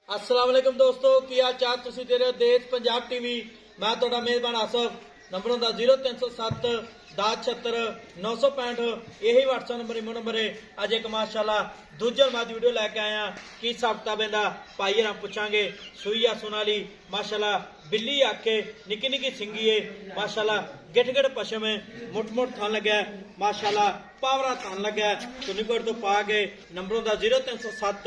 अस्सलाम वालेकुम दोस्तों की हाल चाल तुसीं दे रहे हो देश पंजाब टीवी। मैं तुहाडा मेज़बान आसफ। नंबर होंदा 0307 1076 965। यही व्हाट्सएप नंबर इमो नंबर है। अज एक माशाल्लाह दूजा मैं वीडियो लैके आया की हिसाब किताब इहदा भाई हरां पुछांगे। सूई आ सोनाली माशाल्लाह बिल्ली आखे निक्की निक्की सिंगी है माशाल्लाह गिट गिट पशम है मुठ मुठ थन लग्या माशाल्लाह पावरा थन लग्या सुनीकोट तो पा के नंबर होंदा 0307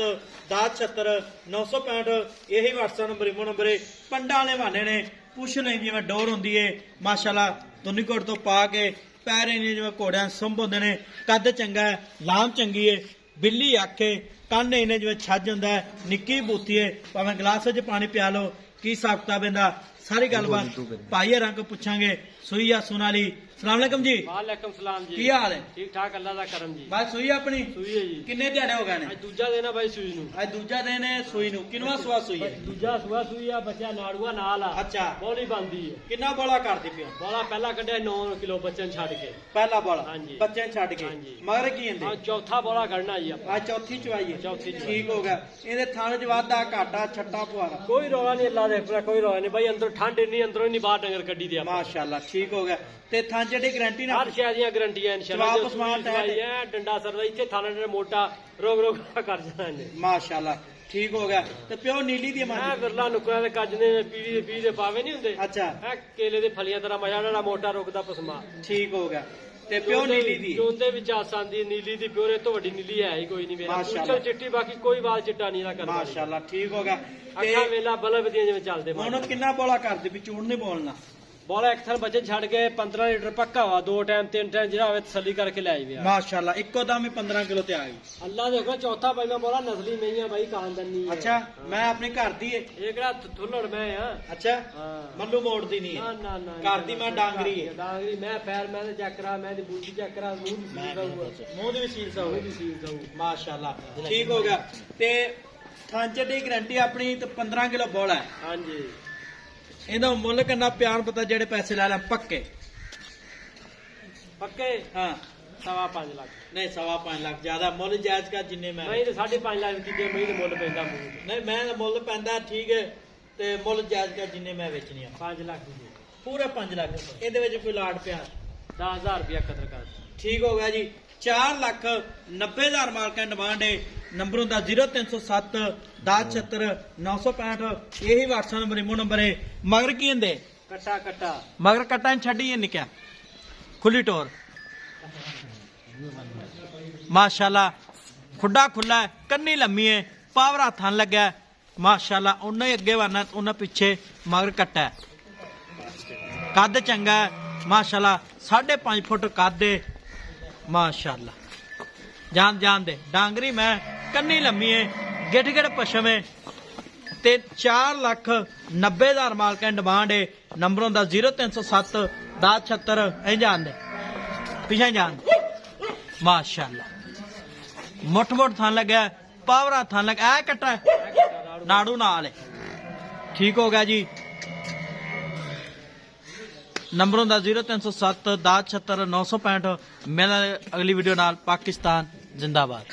1076 965। यही व्हाट्सएप नंबर इमो नंबर है। पंडा वाले बहाने ने पुछ नहीं जिवें डोर होंदी है माशाल्लाह तुनीकोट तो पा के पैर इन्हें जिवें घोड़ियां सुंभ होंदे ने कद चंगा है लाम चंगी है बिल्ली आखे कन्न इन्हें जिवें छज होंदा है निक्की बूती है भावें गिलास च पानी पिया लो की हिसाब किताब इहदा सारी गलबात भाई हरां को पुछांगे। सूई आ सोनाली सलाम अलैकुम जी। वालेकुम सलाम जी। की हाल है? ठीक ठाक अल्लाह दा करम जी। बस सूई अपनी सूई है जी। किन्ने दिहाड़े हो गए ने? आज दूजा दिन है भाई सूई नु। आज दूजा दिन है सूई नु। किनवा सुआ सूई है? दूजा सुआ सूई आ बच्चा नाड़ूआ नाल आ। अच्छा बौली बनदी है। किन्ना बोला करदी पियो? बौला पहला कड्ढिया 9 किलो बच्चे ने छड़ के। पहला बोला हाँ जी। बच्चे ने छड़ के हाँ जी। मगर की इंदे? आज चौथा बौला करना जी ਆਪਾਂ। आज चौथी चुवाई है। चौथी चुवाई। ठीक हो गया। ਇਹਦੇ ਥਣ ਚ ਵਾਧਾ ਘਾਟਾ ਛੱਟਾ ਪੁਆਰਾ कोई रोला नहीं अल्लाह दे पूरा कोई रोला नहीं भाई अंदर ठंड नहीं अंदरों नहीं बाहर डंगर कड्डी दे। माशाल्लाह ठीक हो गया। ਤੇ ਥਣ ਜਿਹੜੀ ਗਾਰੰਟੀ ਨਾ हर शय ਦੀਆਂ ਗਰੰਟੀਆਂ इंशाल्लाह। जवाब उस्मान भाई है डंडा सरदा ਇੱਥੇ ਥਾਣਾ ਜਿਹੜਾ ਮੋਟਾ ਰੋਗ ਰੋਗ ਕਰ ਜਾਣਾ ਨੇ। माशाल्लाह ठीक हो गया। ਤੇ ਪਿਓ ਨੀਲੀ ਦੀ ਮਾਂ ਮੈਂ ਵਿਰਲਾ ਨੁਕਰਾਂ ਦੇ ਕੱਜ ਨੇ ਪੀੜੀ ਦੇ ਪੀੜੀ ਦੇ ਪਾਵੇ ਨਹੀਂ ਹੁੰਦੇ। ਅੱਛਾ ਇਹ ਕੇਲੇ ਦੇ ਫਲੀਆਂ ਤਰ੍ਹਾਂ ਮਜ਼ਾ ਜਿਹੜਾ ਮੋਟਾ ਰੁਕਦਾ ਪਸਮਾ। ਠੀਕ ਹੋ ਗਿਆ। ਤੇ ਪਿਓ ਨੀਲੀ ਦੀ ਚੋਂਦੇ ਵਿੱਚ ਆਸਾਂ ਦੀ ਨੀਲੀ ਦੀ ਪਿਓਰੇ ਤੋਂ ਵੱਡੀ ਨੀਲੀ ਹੈ ਹੀ ਕੋਈ ਨਹੀਂ ਮੇਰਾ। ਮਾਸ਼ਾਅੱਲਾ। ਪੁੱਛੋ ਚਿੱਟੀ ਬਾਕੀ ਕੋਈ ਵਾਲ ਚਿੱਟਾ ਨਹੀਂ ਦਾ ਕਰਦਾ। ਮਾਸ਼ਾਅੱਲਾ ਠੀਕ ਹੋ ਗਿਆ। ਤੇ ਅੱਖਾਂ ਵੇਲਾ ਬਲਬ ਦੀਆਂ ਜਿਵੇਂ ਚੱਲਦੇ ਹੁਣ ਕਿੰਨਾ ਬੋਲਾ ਕਰਦੇ ਵੀ ਚੂੜ ਨਹੀਂ ਬੋਲਣਾ? ਬੋਲਾ ਇੱਕ ਥਰ ਬੱਚੇ ਛੱਡ ਕੇ 15 ਲੀਟਰ ਪੱਕਾ ਵਾ 2 ਟਾਈਮ 3 ਟਾਈਮ ਜਿਹੜਾ ਹੋਵੇ ਤਸੱਲੀ ਕਰਕੇ ਲੈ ਆਈ। ਮਾਸ਼ਾਅੱਲਾ ਇੱਕੋ ਦਮ ਹੀ 15 ਕਿਲੋ ਤੇ ਆ ਗਈ। ਅੱਲਾ ਦੇਖੋ ਚੌਥਾ ਪੰਜਵਾਂ ਬੋਲਾ ਨਸਲੀ ਨਹੀਂ ਆ ਬਾਈ ਖਾਨਦਾਨੀ ਹੈ। ਅੱਛਾ ਮੈਂ ਆਪਣੇ ਘਰ ਦੀ ਏ। ਇਹ ਕਿਹੜਾ ਥੁੱਲੜ ਮੈਂ ਆ। ਅੱਛਾ ਹਾਂ ਮੱਲੂ ਮੋੜਦੀ ਨਹੀਂ ਨਾ ਹੈ ਨਾ ਨਾ ਘਰ ਦੀ ਮੈਂ ਡਾਂਗਰੀ ਏ। ਡਾਂਗਰੀ ਮੈਂ ਪੈਰ ਮੈਂ ਤੇ ਚੱਕ ਕਰਾ ਮੈਂ ਤੇ ਬੂਟੀ ਚੱਕ ਕਰਾ ਮੂੰਹ ਦੀ ਸੀਲ ਦਊਗਾ। ਮੂੰਹ ਦੀ ਵੀ ਸੀਲ ਸਾਊ ਮੂੰਹ ਦੀ ਸੀਲ ਦਊ। ਮਾਸ਼ਾਅੱਲਾ ਠੀਕ ਹੋ ਗਿਆ। ਤੇ ਥਾਂਚੇ ਦੀ ਗਾਰੰਟੀ ਆਪਣੀ ਤੇ 15 ਕਿਲੋ ਬੋਲਾ ਹੈ। ਹਾਂਜੀ ਇਹਦਾ ਮੁੱਲ ਕਿੰਨਾ ਪਿਆਰ ਪਤਾ ਜਿਹੜੇ ਪੈਸੇ ਲੈ ਲੈ ਪੱਕੇ ਪੱਕੇ ਹਾਂ 5.5 ਲੱਖ नहीं 5.5 लाख ज्यादा मुल जायज का जिन्ने मैं ਨਹੀਂ ਤੇ 5.5 ਲੱਖ ਦੀ ਜੇ ਮੈਂ ਤੇ ਮੁੱਲ ਪੈਂਦਾ ਮੂੰਹ नहीं मैं मुल पैंदा ठीक है ते मुल जायज का जिन्ने मैं बेचनी है 5 ਲੱਖ ਦੀ पूरे 5 लाख ਇਹਦੇ ਵਿੱਚ ਕੋਈ ਲਾੜ ਪਿਆਰ 10000 ਰੁਪਇਆ ਕਦਰ ਕਰ। ठीक हो गया जी। 4,90,000 मालक डिमांड है। नंबर होंदा 0307 1076 965। यही व्हाट्सएप नंबर इमो नंबर है। मगर की हिंदे ਕੱਟਾ ਕੱਟਾ मगर कट्टा छड़ी है निक्या खुली टोर माशाल्लाह खुडा खुला है कन्नी लम्मी है पावरा थन लग्या है माशाल्लाह उन्हें अगे वरना उन्हें पीछे मगर कट्टा है कद चंगा है माशाल्लाह 5.5 फुट कद है माशाल्लाह जान जान दे डांगरी मैं कन्नी लम्मी है गिट गिट पशम है ते 4,90,000 मालक डिमांड है। नंबर होंदा 0307 1076 ऐ जान दे पिछे जान दे माशाल्लाह मुठ मुठ थान लग्या पावरा थान लग ऐ कट्टा नाड़ू नाल है। ठीक हो गया जी। नंबर होंदा 0307 1076 965। मिलना अगली वीडियो नाल। पाकिस्तान जिंदाबाद।